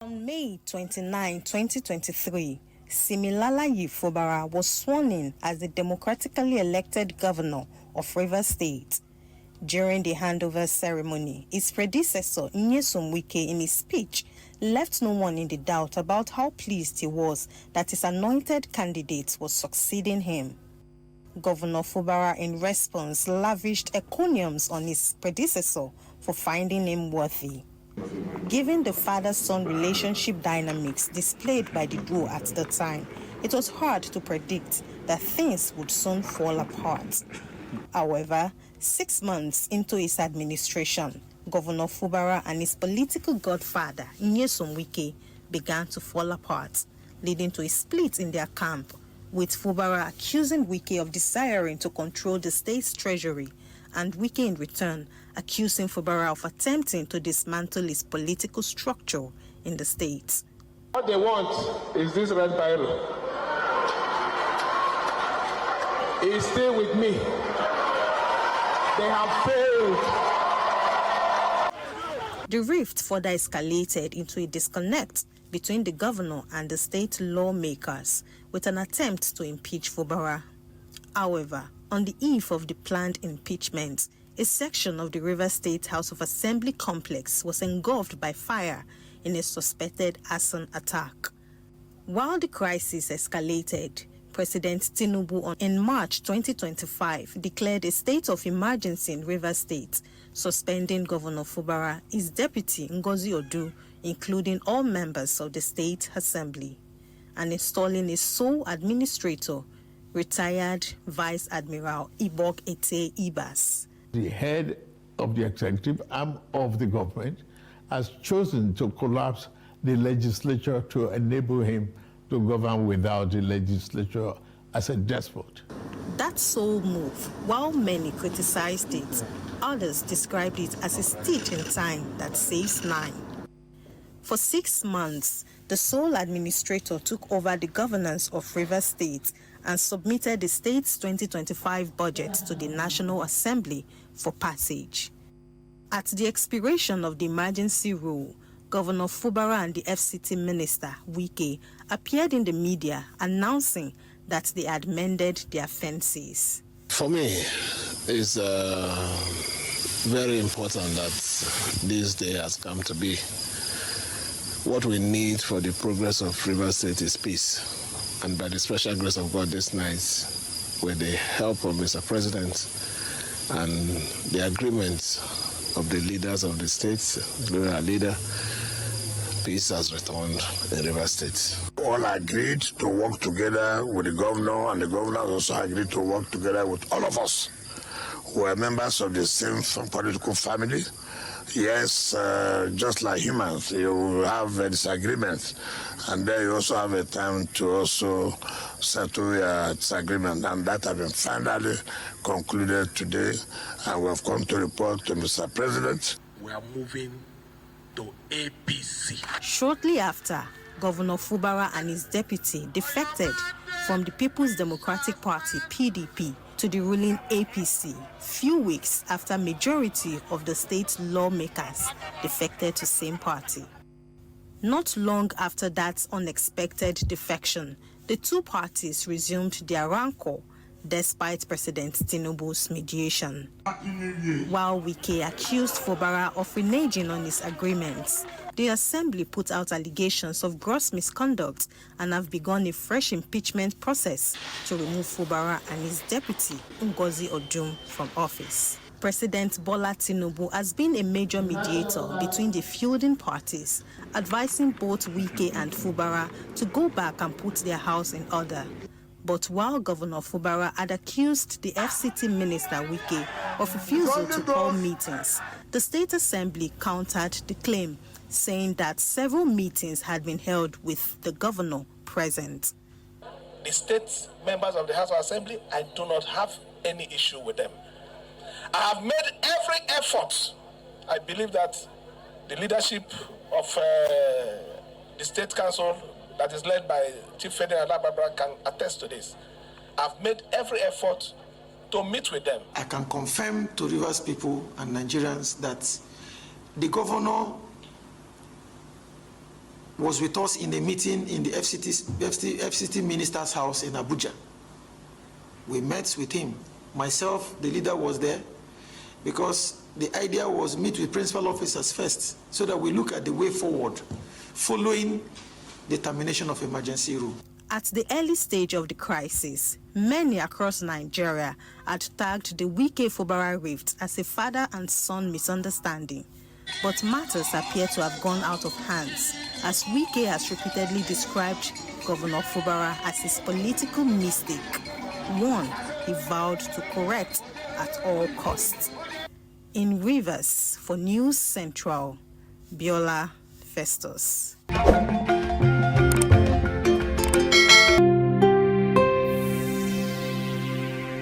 On May 29, 2023, Siminalayi Fubara was sworn in as the democratically elected governor of Rivers State. During the handover ceremony, his predecessor, Nyesom Wike, in his speech, left no one in the doubt about how pleased he was that his anointed candidate was succeeding him. Governor Fubara, in response, lavished encomiums on his predecessor for finding him worthy. Given the father-son relationship dynamics displayed by the duo at the time, it was hard to predict that things would soon fall apart. However, 6 months into his administration, Governor Fubara and his political godfather, Nyesom Wike, began to fall apart, leading to a split in their camp, with Fubara accusing Wike of desiring to control the state's treasury, and Wike in return accusing Fubara of attempting to dismantle his political structure in the state. What they want is this red biro. He's still with me. They have failed. The rift further escalated into a disconnect between the governor and the state lawmakers, with an attempt to impeach Fubara. However, on the eve of the planned impeachment, a section of the Rivers State House of Assembly complex was engulfed by fire in a suspected arson attack. While the crisis escalated, President Tinubu in March 2025 declared a state of emergency in Rivers State, suspending Governor Fubara, his deputy Ngozi Odum, including all members of the State Assembly, and installing a sole administrator, retired Vice Admiral Ibok Ete Ibas. The head of the executive arm of the government has chosen to collapse the legislature to enable him to govern without the legislature as a despot. That sole move, while many criticized it, others described it as a stitch in time that saves 9. For 6 months, the sole administrator took over the governance of Rivers State and submitted the state's 2025 budget to the National Assembly for passage. At the expiration of the emergency rule, Governor Fubara and the FCT Minister, Wike, appeared in the media announcing that they had mended their fences. For me, it's very important that this day has come to be. What we need for the progress of Rivers State is peace. And by the special grace of God this night, with the help of Mr. President and the agreement of the leaders of the states, our leader, peace has returned in Rivers State. All agreed to work together with the governor, and the governor also agreed to work together with all of us who are members of the same political family. Yes, just like humans, you have a disagreement, and then you also have a time to also settle your disagreement, and that has been finally concluded today, and we have come to report to Mr. President. We are moving to APC. Shortly after, Governor Fubara and his deputy defected from the People's Democratic Party, PDP, to the ruling APC, few weeks after majority of the state's lawmakers defected to same party. Not long after that unexpected defection, the two parties resumed their rancor despite President Tinubu's mediation. While Wike accused Fubara of reneging on his agreements, the Assembly put out allegations of gross misconduct and have begun a fresh impeachment process to remove Fubara and his deputy, Ngozi Odum, from office. President Biola Tinubu has been a major mediator between the feuding parties, advising both Wike and Fubara to go back and put their house in order. But while Governor Fubara had accused the FCT Minister Wike of refusal to call meetings, the State Assembly countered the claim, saying that several meetings had been held with the governor present. The state members of the House of Assembly, I do not have any issue with them. I have made every effort. I believe that the leadership of the State Council that is led by Chief Federal Barbara can attest to this. I've made every effort to meet with them. I can confirm to Rivers people and Nigerians that the governor was with us in a meeting in the FCT minister's house in Abuja. We met with him. Myself, the leader, was there because the idea was meet with principal officers first so that we look at the way forward following the termination of emergency rule. At the early stage of the crisis, many across Nigeria had tagged the Wike-Fubara rift as a father and son misunderstanding. But matters appear to have gone out of hands, as Wike has repeatedly described Governor Fubara as his political mistake, one he vowed to correct at all costs. In Rivers, for News Central, Biola Festus.